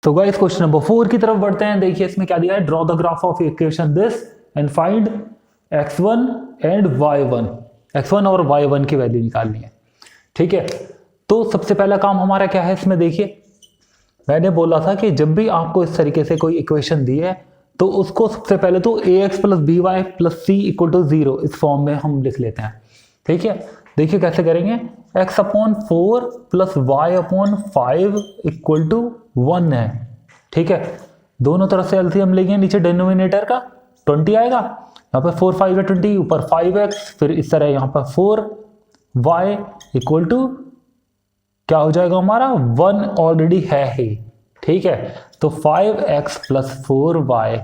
तो guys question number 4 की तरफ बढ़ते हैं। देखिए इसमें क्या दिया है, draw the graph of equation this and find x1 and y1। x1 और y1 की वैल्यू निकालनी है। ठीक है, तो सबसे पहला काम हमारा क्या है इसमें, देखिए मैंने बोला था कि जब भी आपको इस तरीके से कोई इक्वेशन दी है तो उसको सबसे पहले तो ax plus B Y plus C equal to 0 इस फॉर्म में हम लिख लेते हैं। ठीक है, देखिए कैसे करेंगे, x upon 4 plus Y upon 5 equal to 1 है। ठीक है, दोनों तरफ से एलसीएम लेंगे, नीचे डिनोमिनेटर का 20 आएगा, यहाँ पर 4 5 20, ऊपर 5x, फिर इस तरह यहाँ पर 4y इक्वल टू क्या हो जाएगा हमारा 1 ऑलरेडी है ही। ठीक है, तो 5x plus 4y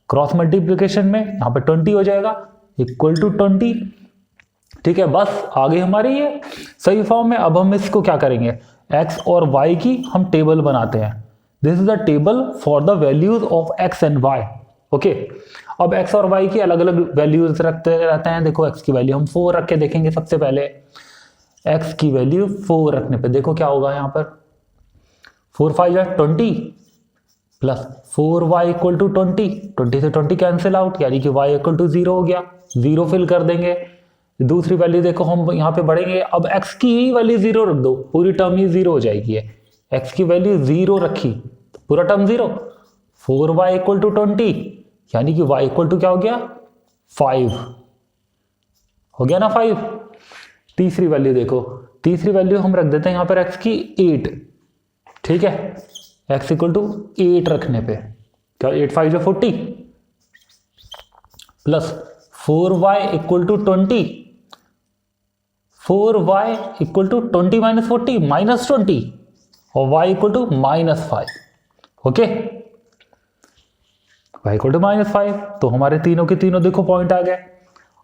cross multiplication में यहाँ पर 20 हो जाएगा इक्वल टू 20। ठीक है, बस आ गई हमारी ये सही फॉर्म में। अब हम इसको क्या करेंगे, x और y की हम टेबल बनाते हैं। This is the table for the values of x and y। Okay, अब x और y की अलग अलग वैल्यूज रखते रहते हैं। देखो x की वैल्यू हम 4 रख के देखेंगे। सबसे पहले x की वैल्यू 4 रखने पे देखो क्या होगा, यहाँ पर 4 5 20 प्लस 4y इक्वल टू 20, 20 से 20 कैंसिल आउट, यानी कि y इक्वल टू 0 हो गया, 0 फिल कर देंगे। दूसरी वैल्यू देखो हम यहाँ पे बढ़ेंगे, अब x की ही वैल्यू 0 रख दो, पूरी टर्म ही 0 हो जाएगी है। x की वैल्यू 0 रखी, पूरा टर्म 0, 4y इक्वल टू 20, यानी कि y इक्वल टू क्या हो गया 5 हो गया ना 5। तीसरी वैल्यू देखो, तीसरी वैल्यू हम रख देते हैं यहाँ पर x की 8। ठीक है, x इक्वल टू 8 रखने पे क्या 8 5 जो 40 plus 4y equal to 20, 4y equal to 20 minus 40 minus 20 और y equal to minus 5। Okay, y equal to minus 5, तो हमारे तीनों के तीनों देखो पॉइंट आ गए।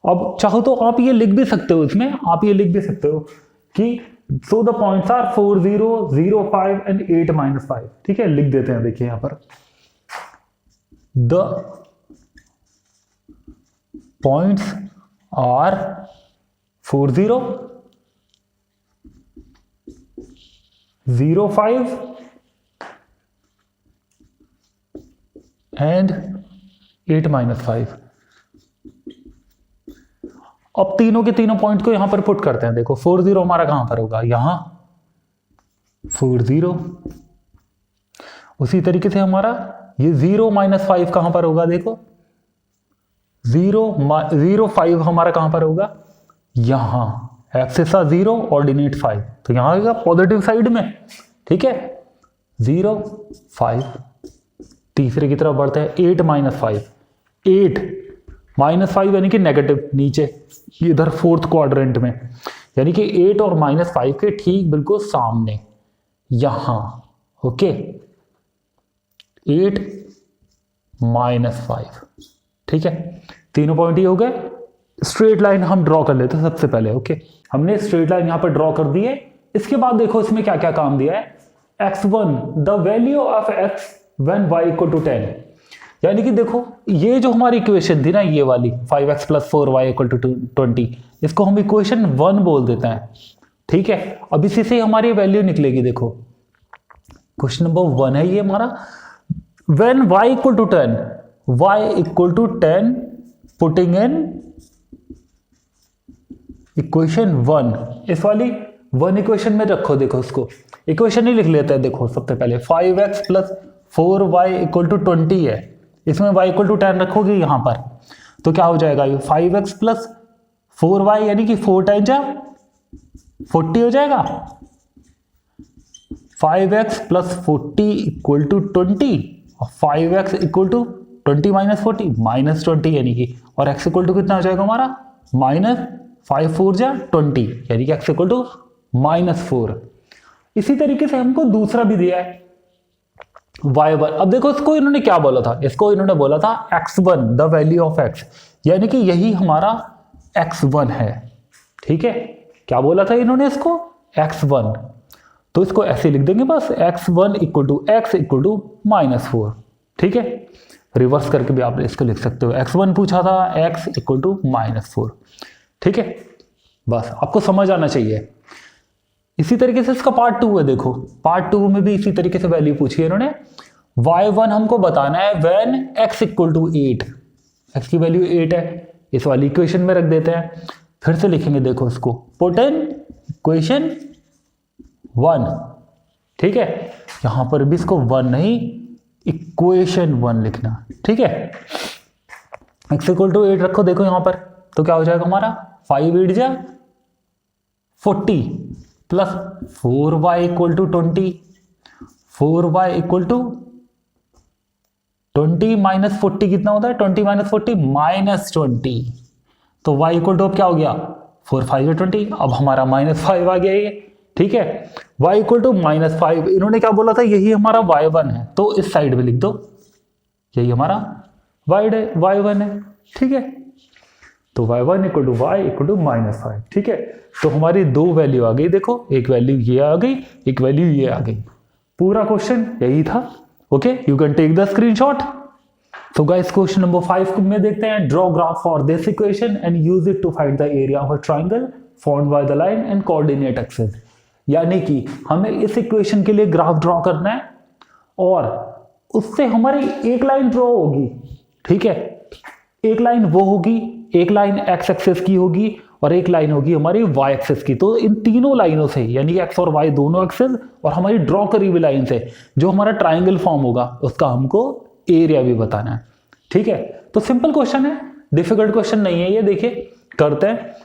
अब चाहो तो आप ये लिख भी सकते हो, इसमें आप ये लिख भी सकते हो कि so the points are 4 0 0 5 and 8 minus 5। ठीक है, लिख देते हैं। देखिए यहां पर the points are 4 0 0 5 and 8 minus 5। अब तीनों के तीनों पॉइंट को यहां पर पुट करते हैं। देखो 4 0 हमारा कहां पर होगा, यहां 4 0। उसी तरीके से हमारा ये 0 माइनस 5 कहां पर होगा, देखो 0 5 हमारा कहां पर होगा, यहां एक्सिस 0 ऑर्डिनेट 5, तो यहां होगा पॉजिटिव साइड में। ठीक है, 0 5। तीसरे की तरफ बढ़ते हैं, 8 माइनस 5, 8 माइनस 5 यानी कि नेगेटिव, नीचे इधर फोर्थ क्वाड्रेंट में, यानी कि 8 और माइनस 5 के ठीक बिल्कुल सामने यहां। Okay, 8 minus 5। ठीक है, तीनों पॉइंट ही हो गए। स्ट्रेट लाइन हम ड्रॉ कर लेते हैं सबसे पहले। ओके, हमने स्ट्रेट लाइन यहां पर ड्रॉ कर दी है। इसके बाद देखो इसमें क्या क्या काम दिया है, x1 the value of x when y equal to 10, यानी कि देखो ये जो हमारी इक्वेशन थी ना, ये वाली 5x plus 4y equal to 20, इसको हम इक्वेशन 1 बोल देते हैं। ठीक है, अब इसी से हमारी वैल्यू निकलेगी। देखो क्वेश्चन नंबर 1 है ये हमारा, when y equal to 10, y equal to 10 putting in equation 1, इस वाली 1 इक्वेशन में रखो। देखो इसको इक्वेशन ही लिख लेते हैं। देखो सबसे पहले 5x plus 4y equal to 20 है, इसमें y इक्वल टू 10 रखोगे यहां पर, तो क्या हो जाएगा ये 5x प्लस 4y यानी कि 4 टाइम जा 40 हो जाएगा। 5x प्लस 40 इक्वल टू 20 और 5x equal to 20 minus 40 minus 20, यानी कि और x इक्वल टू कितना हो जाएगा हमारा माइनस 5 4 जा 20, यानी कि x इक्वल टू माइनस 4। इसी तरीके से हमको दूसरा भी दिया है y1। अब देखो इसको इन्होंने क्या बोला था, इसको इन्होंने बोला था x1 the value of x, यानी कि यही हमारा x1 है। ठीक है, क्या बोला था इन्होंने इसको x1, तो इसको ऐसे लिख देंगे बस, x1 equal to x equal to minus 4। ठीक है, रिवर्स करके भी आप इसको लिख सकते हो, x1 पूछा था, x इक्वल टू माइनस 4। ठीक है, बस आपको समझ आना चाहिए। इसी तरीके से इसका पार्ट 2 है। देखो पार्ट 2 में भी इसी तरीके से वैल्यू पूछी है इन्होंने, y1 हमको बताना है when x equal to 8, x की वैल्यू 8 है, इस वाली इक्वेशन में रख देते हैं। फिर से लिखेंगे, देखो इसको पुट इन इक्वेशन 1, ठीक है, यहां पर भी इसको 1 नहीं इक्वेशन 1 लिखना, ठीक है। x इक्वल टू 8 रखो, देखो यहां पर तो क्या हो जाएगा हमारा 5 8 जा 40 plus 4y equal to 20, 4y equal to 20 minus 40 कितना होता है, 20 माइनस 40 माइनस 20, तो y इक्वल टू अब क्या हो गया 4 5 20, अब हमारा -5 आ गया ये, ठीक है। y इक्वल टू -5, इन्होंने क्या बोला था, यही हमारा y1 है, तो इस साइड में लिख दो, यही हमारा y1 है, ठीक है। तो y1 equal to y equal to -5, ठीक है। तो हमारी दो वैल्यू आ गई, देखो एक वैल्यू ये आ गई, एक वैल्यू ये आ गई, पूरा क्वेश्चन यही था। Okay, you can take the screenshot. So guys, question number 5 में देखते हैं, draw graph for this equation and use it to find the area of a triangle formed by the line and coordinate axis. यानी कि हमें इस equation के लिए graph draw करना है और उससे हमारी एक लाइन ड्रॉ होगी, ठीक है। एक लाइन वो होगी, एक लाइन एक्स एक्सिस की होगी और एक लाइन होगी हमारी वाई एक्सिस की। तो इन तीनों लाइनों से, यानी एक्स और वाई दोनों एक्सिस और हमारी ड्रॉ करी हुई लाइन से जो हमारा ट्राइंगल फॉर्म होगा उसका हमको एरिया भी बताना है, ठीक है। तो सिंपल क्वेश्चन है, डिफिकल्ट क्वेश्चन नहीं है ये। देखिए करते हैं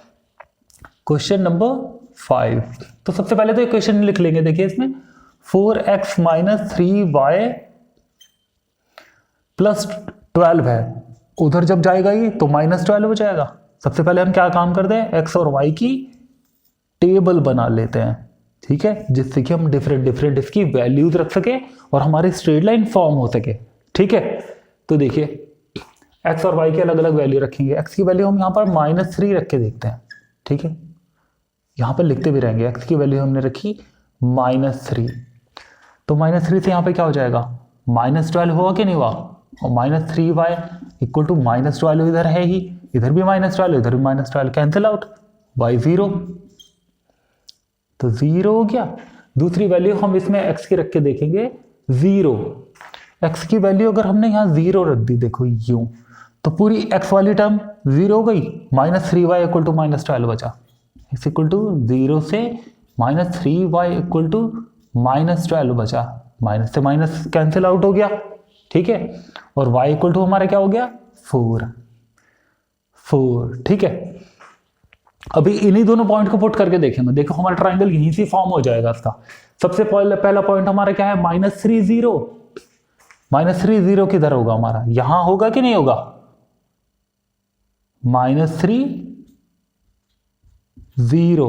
क्वेश्चन नंबर 5। तो सबसे पहले तो इक्वेशन लिख लेंगे। देखिए इसमें 4x माइनस 3y प्लस 12 है, उधर जब जाएगा ये तो -12 हो जाएगा। सबसे पहले हम क्या काम करते हैं, x और y की टेबल बना लेते हैं, ठीक है, जिससे कि हम डिफरेंट इसकी वैल्यूज रख सके और हमारी स्ट्रेट लाइन फॉर्म हो सके, ठीक है। तो देखिए x और y की अलग अलग वैल्यू रखेंगे। x की वैल्यू हम यहाँ पर -3 रख के देखते हैं, ठीक है, यहाँ पर लिखते भी रहेंगे। x की वैल्यू हमने रखी -3, तो -3 से यहाँ पे क्या हो जाएगा, -12 होगा कि नहीं हुआ, और -3y इक्वल टू -12 इधर है ही, इधर भी -12 इधर भी -12, कैंसिल आउट, y 0, तो 0 हो गया। दूसरी वैल्यू हम इसमें x की रख के देखेंगे 0। x की वैल्यू अगर हमने यहाँ 0 रख दी, देखो यूं, तो पूरी x वाली टर्म 0 हो गई, -3y इक्वल टू -12 बचा, x इक्वल टू 0 से -3y इक्वल टू -12 बचा, माइनस से माइनस कैंसिल आउट हो गया, ठीक है। और y इक्वल टू हमारा क्या हो गया 4, ठीक है। अभी इन्हीं दोनों पॉइंट को पुट करके देखेंगे, देखो हमारा ट्राइंगल यहीं से फॉर्म हो जाएगा इसका। सबसे पहला पॉइंट हमारा क्या है, -3 0, -3 0 किधर होगा हमारा, यहां होगा कि नहीं होगा, -3 0,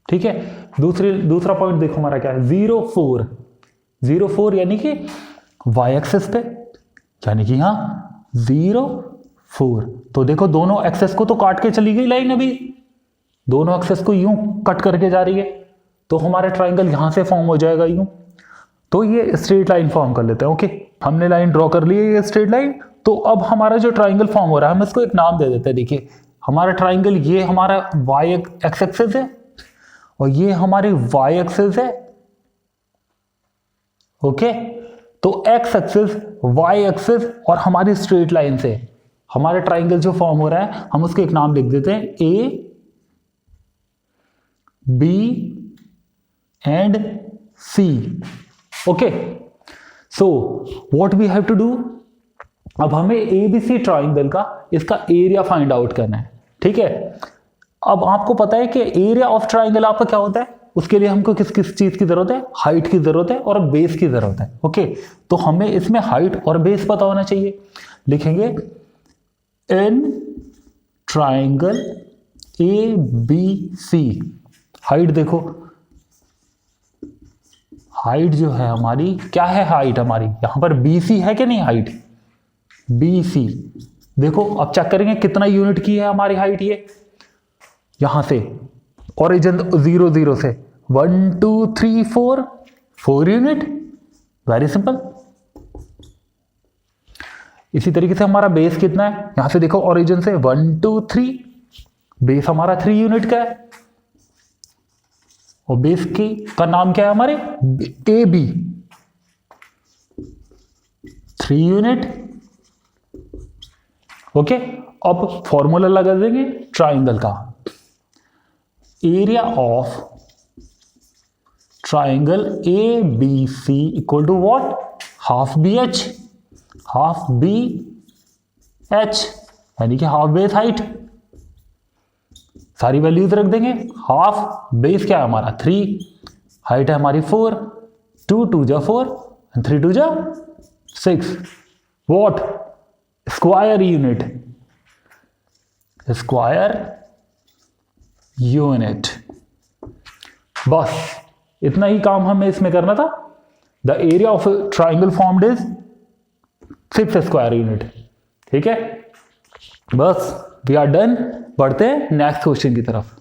ठीक है। दूसरा पॉइंट देखो हमारा क्या है, 0 4, 0 4 यानी कि y एक्सेस पे, यानी कि यहां 0 4। तो देखो दोनों एक्सेस को तो काट के चली गई लाइन, अभी दोनों एक्सेस को यूं कट करके जा रही है, तो हमारा ट्राइंगल यहां से फॉर्म हो जाएगा यूं। तो ये स्ट्रेट लाइन फॉर्म कर लेते हैं। ओके, हमने लाइन ड्रॉ कर ली है, ये स्ट्रेट लाइन। तो अब हमारा जो ट्राइंगल फॉर्म हो रहा है, हम इसको एक नाम दे देते हैं। देखिए हमारा ट्राइंगल, ये हमारा वाई एक्स एक्सिस है और ये हमारी वाई एक्सिस है। ओके, तो एक्स एक्सिस, वाई एक्सिस और हमारी स्ट्रेट लाइन से हमारा ट्राइंगल जो फॉर्म हो रहा है, हम उसको एक नाम लिख देते हैं, A B and C. Okay, so what we have to do, अब हमें एबीसी ट्राइंगल का इसका एरिया फाइंड आउट करना है, ठीक है। अब आपको पता है कि एरिया ऑफ ट्राइंगल आपका क्या होता है, उसके लिए हमको किस किस चीज की जरूरत है, हाइट की जरूरत है और बेस की जरूरत है। ओके, तो हमें इसमें हाइट और बेस पता होना चाहिए। लिखेंगे in triangle A B C, height देखो, हाइट जो है हमारी, क्या है हाइट हमारी, यहां पर BC है कि नहीं, हाइट BC। देखो अब चेक करेंगे कितना यूनिट की है हमारी हाइट, ये यहां से ओरिजिन 0 0 से 1 2 3 4 यूनिट, वेरी सिंपल। इसी तरीके से हमारा बेस कितना है, यहां से देखो ओरिजिन से 1 2 3, बेस हमारा 3 यूनिट का है और बेस की का नाम क्या है हमारे, AB। 3 यूनिट। ओके, अब फॉर्मूला लगा देंगे ट्राइंगल का। Area of triangle A B C equal to what, half B H, half B H यानी कि हाफ बेस हाइट। सारी वैल्यूज रख देंगे। हाफ बेस क्या है हमारा 3, हाइट है हमारी 4, 2 2 जा 4 एंड 3 2 जा 6। What, square unit, square unit. बस इतना ही काम हमें इसमें करना था। The area of triangle formed is 6 square unit. ठीक है, बस वी आर डन। बढ़ते हैं नेक्स्ट क्वेश्चन की तरफ।